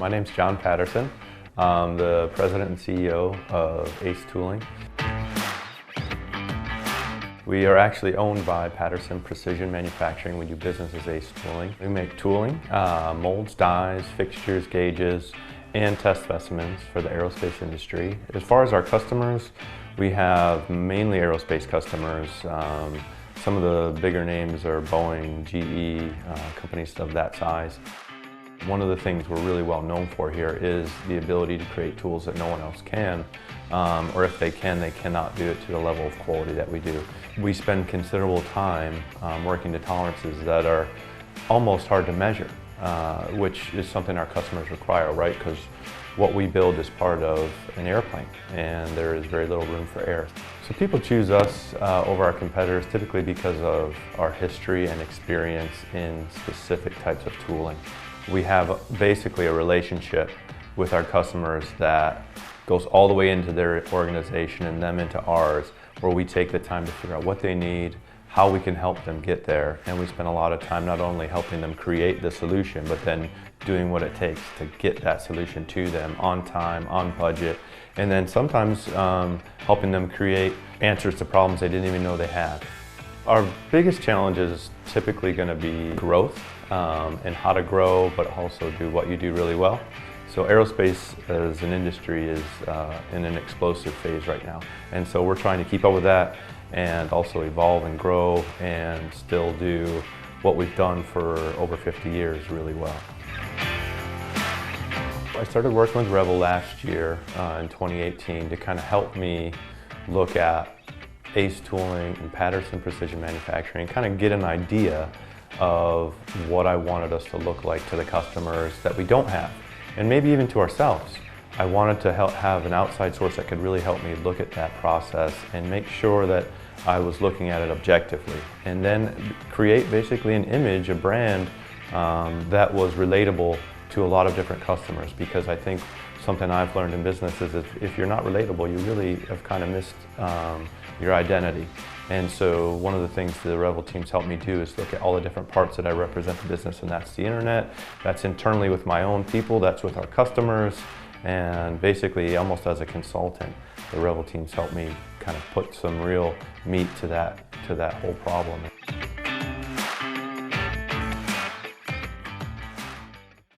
My name's John Patterson. I'm the president and CEO of Ace Tooling. We are actually owned by Patterson Precision Manufacturing. We do business as Ace Tooling. We make tooling, molds, dies, fixtures, gauges, and test specimens for the aerospace industry. As far as our customers, we have mainly aerospace customers. Some of the bigger names are Boeing, GE, companies of that size. One of the things we're really well known for here is the ability to create tools that no one else can, or if they can, they cannot do it to the level of quality that we do. We spend considerable time working to tolerances that are almost hard to measure, which is something our customers require, right? Because what we build is part of an airplane, and there is very little room for error. So people choose us over our competitors typically because of our history and experience in specific types of tooling. We have basically a relationship with our customers that goes all the way into their organization and them into ours, where we take the time to figure out what they need, how we can help them get there, and we spend a lot of time not only helping them create the solution, but then doing what it takes to get that solution to them on time, on budget, and then sometimes helping them create answers to problems they didn't even know they had. Our biggest challenge is typically going to be growth and how to grow, but also do what you do really well. So aerospace as an industry is in an explosive phase right now. And so we're trying to keep up with that and also evolve and grow and still do what we've done for over 50 years really well. I started working with Rebel last year in 2018 to kind of help me look at Ace Tooling and Patterson Precision Manufacturing, kind of get an idea of what I wanted us to look like to the customers that we don't have, and maybe even to ourselves. I wanted to have an outside source that could really help me look at that process and make sure that I was looking at it objectively, and then create basically an image, a brand that was relatable to a lot of different customers, because I think something I've learned in business is if you're not relatable, you really have kind of missed your identity. And so one of the things the Rebel teams helped me do is look at all the different parts that I represent the business, and that's the internet, that's internally with my own people, that's with our customers, and basically almost as a consultant, the Rebel teams helped me kind of put some real meat to that whole problem.